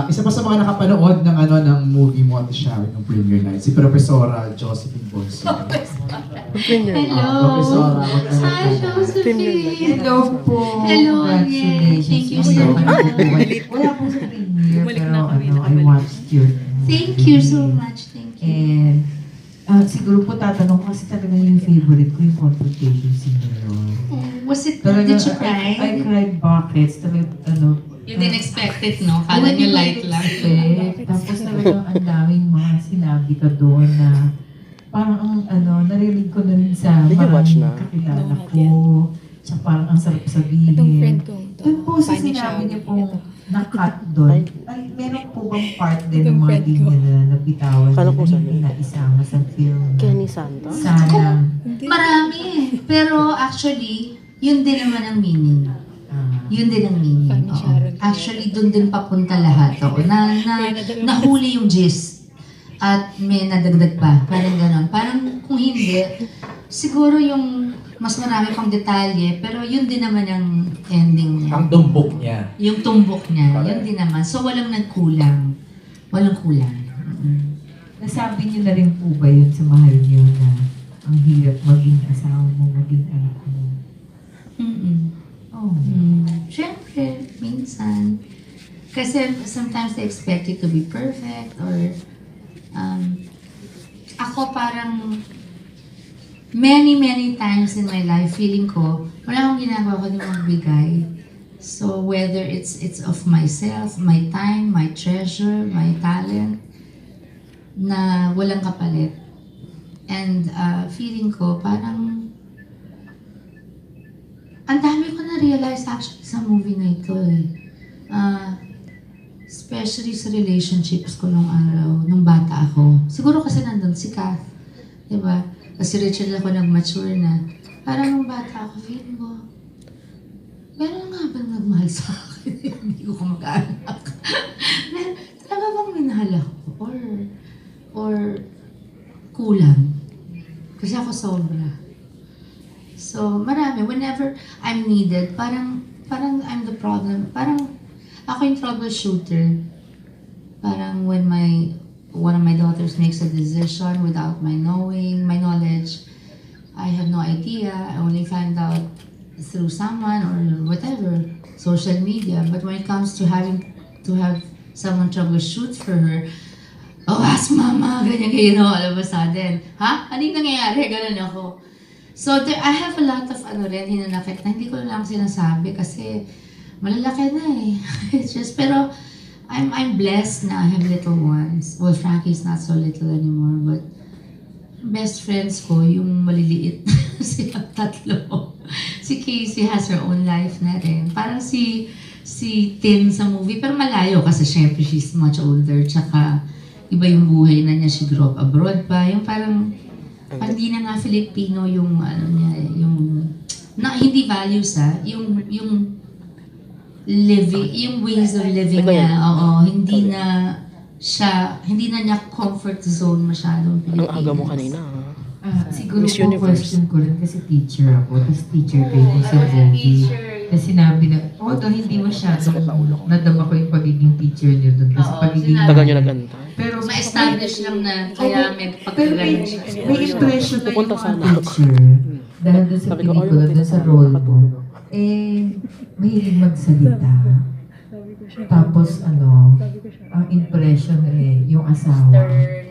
isa pa sa mga nakapanood ng ng movie mo at Sharon ng premiere night, si Profesora Josephine Bonso. Hello. Profesora, Hi, Josephine. Hello po. Hello, Congratulations. thank you so much. Wala po sa premiere, Bumalik pero na kami, I nakabalik. watched your Thank you so much. Thank you. And siguro po tatanong ko kasi talaga yung favorite ko, yung confrontation scene na yun. Was it, Talaga, did you I cry? cried buckets. Talaga, You didn't expect it, no? Kala niyo light lang. Tapos talagang ang daming mga sinabi ka doon na parang ang narinig ko na rin sa Did you watch na? kakilala No, not ko. Tsaka parang ang sarap sabihin. Itong friend ko. Doon po sa Funny sinabi siya. niyo pong na-cut doon, ay meron po bang part din ng mga Itong friend ko. linya na nabitawan Kala ko na sa'yo. hindi na isama sa film? Kenny Santos? Sana. Marami. Pero actually, yun din naman ang meaning. Yun din ang meaning. Funny Oo. Sharon. Actually, doon din papunta lahat. Oo. Nahuli yung gist. At may nadagdag pa. Parang ganon. Parang kung hindi, siguro yung mas marami pang detalye, pero yun din naman ang ending niya. Ang tumbok niya. Yung tumbok niya, yun din naman. So, walang nagkulang. Walang kulang. Nasabi niyo na rin po ba yun sa mahal niyo na ang hirap maging asawa mo, maging anak mo? Oh. Siyempre, minsan. Kasi sometimes they expect you to be perfect or ako parang many times in my life, feeling ko, wala akong ginagawa kundi magbigay. So whether it's of myself, my time, my treasure, my talent, na walang kapalit. And feeling ko parang ang dami ko na-realize actually sa movie na ito eh. Especially sa relationships ko nung araw, nung bata ako. Siguro kasi nandun si Kath, diba? Kasi Rachel ako nag-mature na. Parang nung bata ako, feeling ko, meron nga bang nagmahal sa akin? Hindi ko kamag-anak. Talaga bang minahal ako? Or kulang? Kasi ako sobra. So, marami. Whenever I'm needed, parang I'm the problem. Parang ako yung troubleshooter. Parang when one of my daughters makes a decision without my knowledge, I have no idea. I only find out through someone or whatever, social media. But when it comes to having to have someone troubleshoot for her, oh, ask mama, ganyan, all of a sudden. Ha? Ano yung nangyayari? Ganun ako. So, I have a lot of hinanakit na hindi ko lang sinasabi kasi malalaki na eh. It's just, pero I'm blessed na I have little ones. Well, Frankie's not so little anymore, but best friends ko, yung maliliit, silang tatlo. Si Casey has her own life na rin. Parang si Tim sa movie, pero malayo kasi syempre she's much older, tsaka iba yung buhay na niya, she grew up abroad pa. Yung parang hindi na nga Filipino yung niya, yung hindi values yung living, yung ways of living niya. Oo, hindi na niya comfort zone masyadong Ang Pilipino. aga mo kanina. Siguro Miss po Universe. question ko rin kasi teacher ako, tapos teacher kayo po sa movie. Kasi sinabi na, although hindi masyadong nadama ko yung pagiging teacher niyo doon. Kasi Oo, pagiging... sinabi. Tagal nyo naganta. Pero Ma-establish lang na kaya may pero may, pagkagaling siya. may impression na yung Pupunta mga sana. teacher dahil doon sa Sabi ko, pelikula, "Ay, doon sa role mo, mahilig magsalita. Tapos ang impression yung asawa.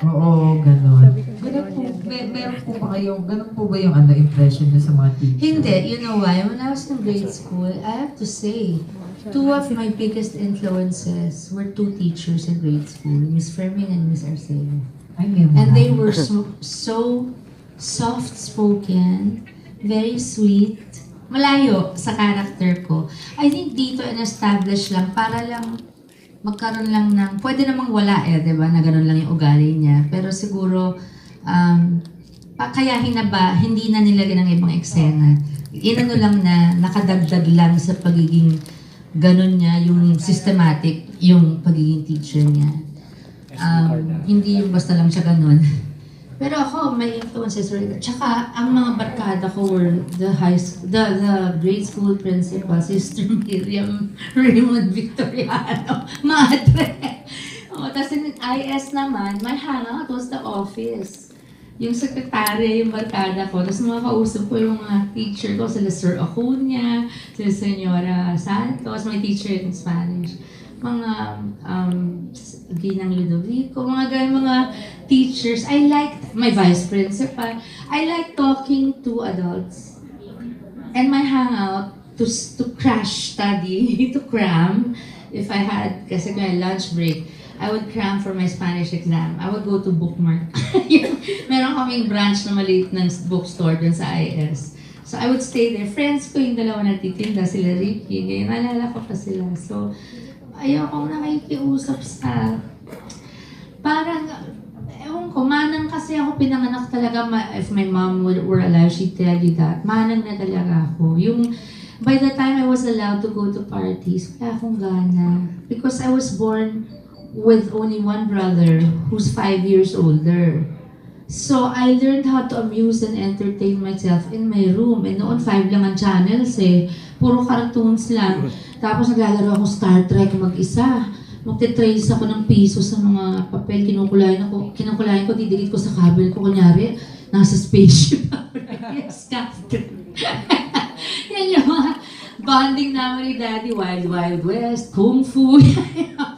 Oo, gano'n. Ganun po, meron po ba kayong, ganun po ba yung impression niyo sa mga teacher? Hindi, you know why? When I was in grade school, I have to say, two of my biggest influences were two teachers in grade school, Miss Fermin and Miss Arceo. Ay, meron And na. they were so soft-spoken, very sweet, malayo sa character ko. I think dito in-establish lang para lang magkaroon lang ng, pwede namang wala diba, na gano'n lang yung ugali niya. Pero siguro, kaya hindi na nilagyan ng ibang eksena. Inano lang na nakadagdag lang sa pagiging gano'n niya, yung systematic, yung pagiging teacher niya. Hindi yung basta lang siya gano'n. Pero ako, may influences rin. Tsaka, ang mga barkada ko were the grade school principal, Sister Miriam Raymond Victoriano, Madre. Tapos in IS naman, my hangout was the office. Yung sekretarya, yung barkada ko. Tapos mga kausap ko yung mga teacher ko, sila Sir Acuña, sila Senyora Santos, my teacher in Spanish. Mga Ginang Ludovico, mga teachers. I liked my vice principal. I like talking to adults. And my hangout to crash study, to cram. If I had, kasi kung lunch break, I would cram for my Spanish exam. I would go to Bookmark. Meron kaming branch na maliit ng bookstore dun sa IS. So I would stay there. Friends ko yung dalawa nagtitinda, sila Ricky. Ngayon, naalala ko pa sila. So, ayokong nakikiusap sa... Parang, ewan ko, manang kasi ako pinanganak talaga. If my mom were alive, she'd tell you that. Manang na talaga ako. Yung... By the time I was allowed to go to parties, wala akong gana. Because I was born with only one brother who's 5 years older. So I learned how to amuse and entertain myself in my room. And noon, 5 lang ang channels eh. Puro cartoons lang. Tapos naglalaro ako Star Trek mag-isa. Magte-trace ako ng piso sa mga papel. Kinukulayan ko, didikit ko sa cabinet ko. Kunyari, nasa spaceship. Yes, Captain. Yan yung mga bonding namin ni Daddy, Wild Wild West, Kung Fu,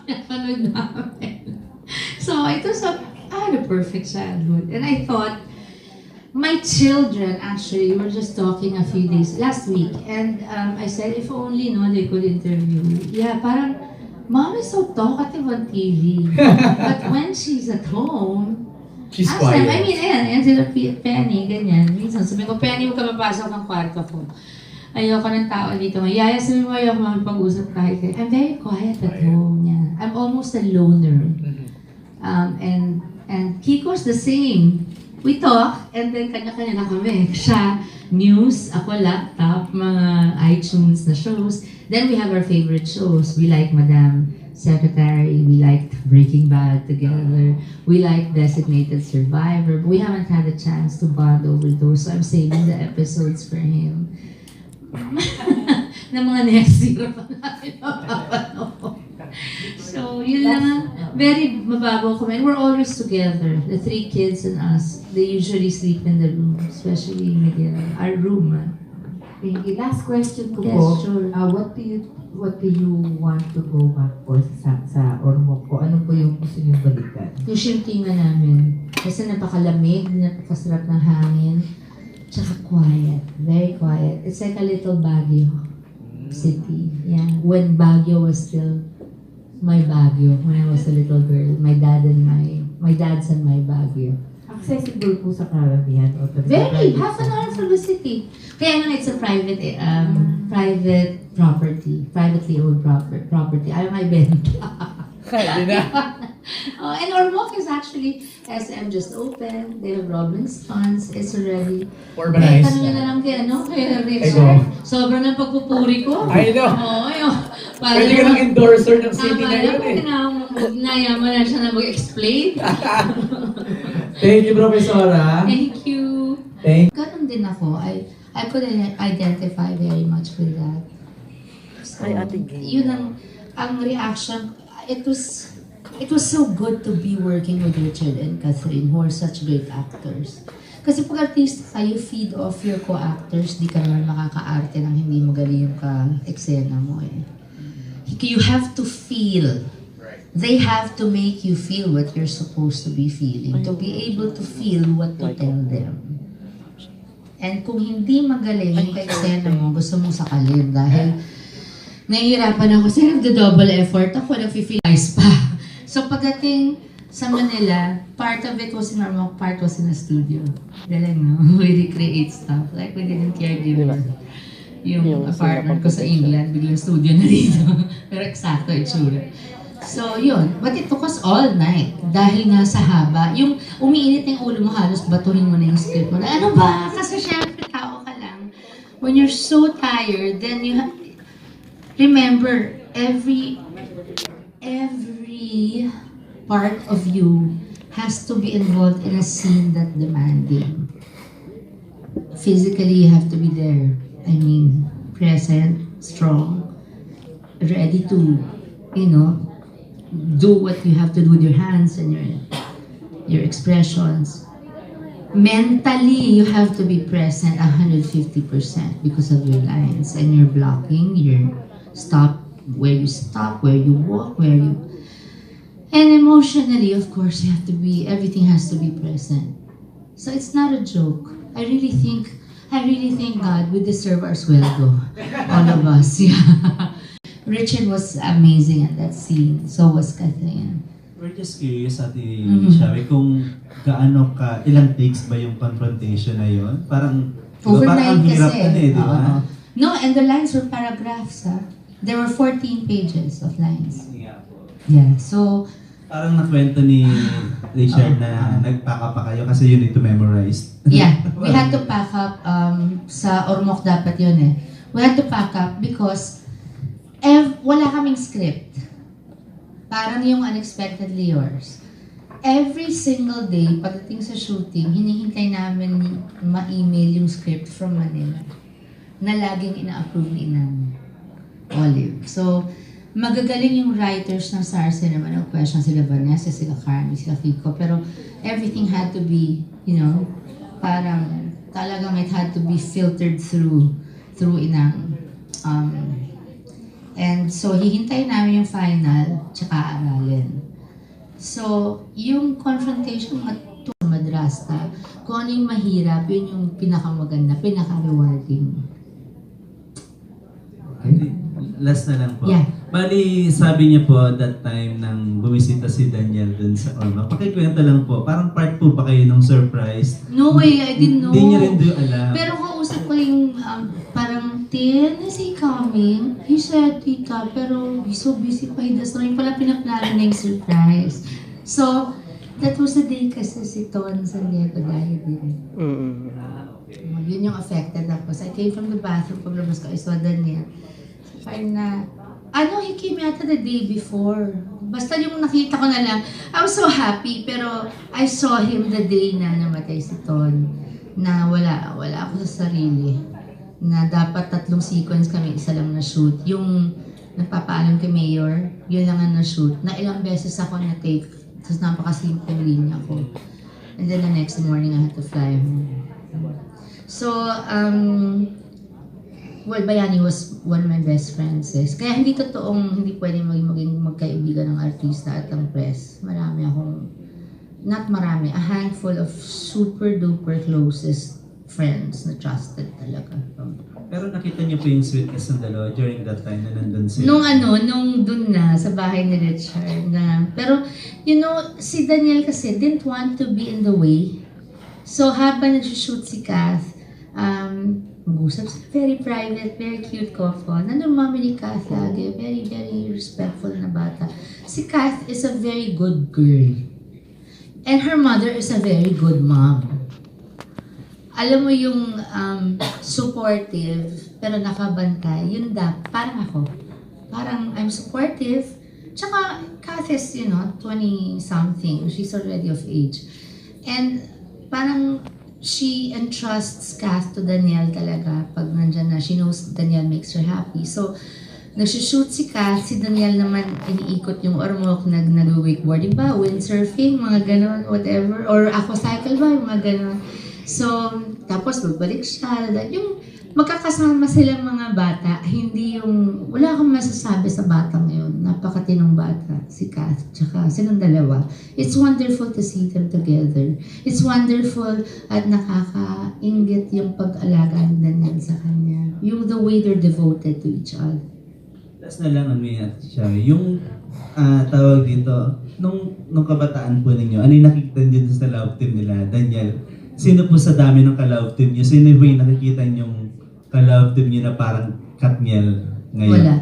napanood namin. So, I had a perfect childhood. And I thought, my children, actually, we were just talking a few days, last week, and I said, if only, they could interview me. Yeah, parang, Mom is so talkative on TV. But when she's at home, She's quiet. I mean, and sila Penny, ganyan. Minsan, sabi ko, Penny, huwag ka mapasok ng kwarto ko. Ayoko ng tao dito. Yaya, sabi mo, ayoko makipag-usap kahit kayo. I'm very quiet at home. Yeah. I'm almost a loner. And Kiko's the same. We talk, and then kanya-kanya na kami. Siya, news, ako laptop, mga iTunes na shows. Then we have our favorite shows. We like Madam Secretary, we liked Breaking Bad together, we liked Designated Survivor, but we haven't had a chance to bond over those, so I'm saving the episodes for him. Na mga next year pa natin mapapanood. So, yun lang, very mababaw kami. And we're always together, the 3 kids and us. They usually sleep in the room, especially Miguel, our room. Thank you. Last question ko Yes, po. sure. What do you want to go back po sa Ormoc po? Ano po yung gusto niyong balikan? Yung shimtingan namin. Kasi napakalamig, napakasarap ng hangin. Tsaka quiet. Very quiet. It's like a little Baguio city. Yeah. When Baguio was still my Baguio. When I was a little girl. My dad's and my Baguio. Accessible po sa karamihan? Very! Half an hour from the city. Kaya nga it's a private property. Privately owned property. Ayaw may benta. And Ormoc is actually, SM just opened. They have Robbins Funds. It's already... Urbanized. Tanong nyo na lang kay Richard. Sobrang ng pagpupuri ko. I know. Oo, yun. Pwede ka ng endorser ng city na yun eh. Nayaman na siya na mag-explain. Thank you, Professora. Thank you. Ganun din ako. I could identify very much with that. So, yun ang reaction. It was so good to be working with Richard and Catherine, who are such great actors. Kasi pag artista kayo, feed off your co-actors, di ka naman makaka-arte nang hindi magaling yung ka-eksena mo eh. You have to feel. They have to make you feel what you're supposed to be feeling, to be able to feel what to tell them. And kung hindi magaling yung ka-eksena mo, gusto mong sakalin dahil nahihirapan ako kasi nagdo-double effort ako, nag-feel-ice pa. So pagdating sa Manila, part of it was in Ormoc, part was in the studio. Galing, no? We recreate stuff. Like we didn't care yung apartment ko sa England, biglang studio na dito. Pero eksakto itsura. So yun, but it took us all night. Dahil nga sa haba, yung umiinit yung ulo mo, halos batuhin mo na yung script mo. Ano ba? Kasi syempre tao ka lang. When you're so tired, then you remember, every part of you has to be involved in a scene that demanding. Physically, you have to be there. I mean, present, strong, ready to, do what you have to do with your hands and your expressions. Mentally, you have to be present 150% because of your lines and your blocking, your stop, where you walk, and emotionally, of course, everything has to be present. So it's not a joke. I really think God, we deserve our sweldo. All of us, yeah. Richard was amazing at that scene. So was Kathleen. We're just curious, Ate Shawi, kung ilang takes ba yung confrontation na yun? Parang, Overnight ang hirap kasi. na di ba? No, and the lines were paragraphs, ha? There were 14 pages of lines. Nga po. Yeah, so... Parang nakwento ni Richard na nagpaka pa kayo kasi you need to memorize. Yeah, we had to pack up, sa Ormoc dapat yun eh. We had to pack up because wala kaming script. Parang yung Unexpectedly Yours. Every single day, pagdating sa shooting, hinihintay namin ma-email yung script from Manila na laging ina-approve ni Inang Olive. So, magagaling yung writers ng SAR Cinema, no question, sila Vanessa, sila Carmen, sila Fico, pero everything had to be, parang talagang it had to be filtered through Inang. And so, hihintay namin yung final, tsaka aralin. So, yung confrontation madrasta, kung ano yung mahirap, yun yung pinakamaganda, pinaka-rewarding. Last na lang po. Yeah. Bali, sabi niya po that time nang bumisita si Daniel dun sa Ormoc. Pakikwento lang po, parang part po ba kayo nung surprise? No way, I didn't know. Hindi niya rin doon alam. Pero kausap ko yung parang, Tin, is he coming? He said, Tita, pero he's so busy pa. So, yung pala pinaplano na yung surprise. So, that was the day kasi si Ton San Diego dahil din. Yun yung affected ako. So, I came from the bathroom, paglabas ko, I saw Daniel. Parang na, he came yata the day before. Basta yung nakita ko na lang, I was so happy, pero I saw him the day na namatay si Ton. Na wala ako sa sarili. Na dapat 3 sequence kami, isa lang na shoot. Yung nagpapaalam kay Mayor, yun lang ang na-shoot. Na ilang beses ako na-take, tapos napakasimple linya ko. And then the next morning, I had to fly home. So, Bayani was one of my best friends. Kaya hindi hindi pwedeng maging magkaibigan ng artista at ang press. A handful of super duper closest friends na trusted talaga. Pero nakita niyo po yung sweetness ng dalawa during that time na nandun sila? Nung dun na, sa bahay ni Richard na. Pero, si Daniel kasi didn't want to be in the way. So, habang nag-shoot si Kath, mag-usap sila, very private, very cute couple. Nandun mami ni Kath lagi, very, very respectful na bata. Si Kath is a very good girl. And her mother is a very good mom. Alam mo yung supportive, pero nakabantay, yun parang ako. Parang I'm supportive. Tsaka Kath is, 20-something. She's already of age. And parang she entrusts Kath to Daniel talaga. Pag nandyan na, she knows Daniel makes her happy. So, nagsushoot si Kath, si Daniel naman iniikot yung Ormoc, nag-wakeboarding ba, windsurfing, mga ganon, whatever. Or aquacycle ba, yung mga ganon. So, tapos magbalik siya. Yung magkakasama silang mga bata, wala akong masasabi sa batang yun. Napakatinong bata, si Kath, tsaka silang dalawa. It's wonderful to see them together. It's wonderful at nakakaingit yung pag-alaga ni Daniel sa kanya. The way they're devoted to each other. Last na lang, yung tawag dito, nung kabataan po ninyo, ano yung nakikita dito sa love team nila, Daniel? Sino po sa dami ng ka-love team nyo? Sino po yung nakikita yung ka-love team nyo na parang KATHNIEL ngayon? Wala.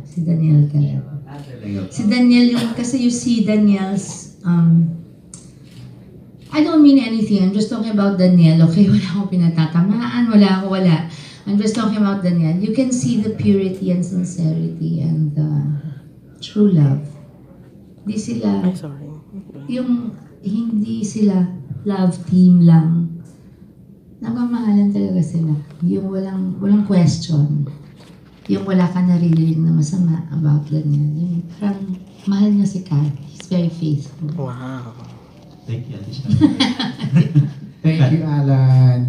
Si Daniel talaga. Si Daniel kasi you see Daniel's, I don't mean anything. I'm just talking about Daniel, okay? Wala akong pinatatamaan, wala. I'm just talking about Daniel. You can see the purity and sincerity and the true love. Hindi sila love team lang. Nagmamahalan talaga sila. Yung walang question. yung wala ka naririnig na masama about ganyan. Yung parang mahal niya si Kath. He's very faithful. Wow. Thank you, Ate Shari. Thank you, Alan.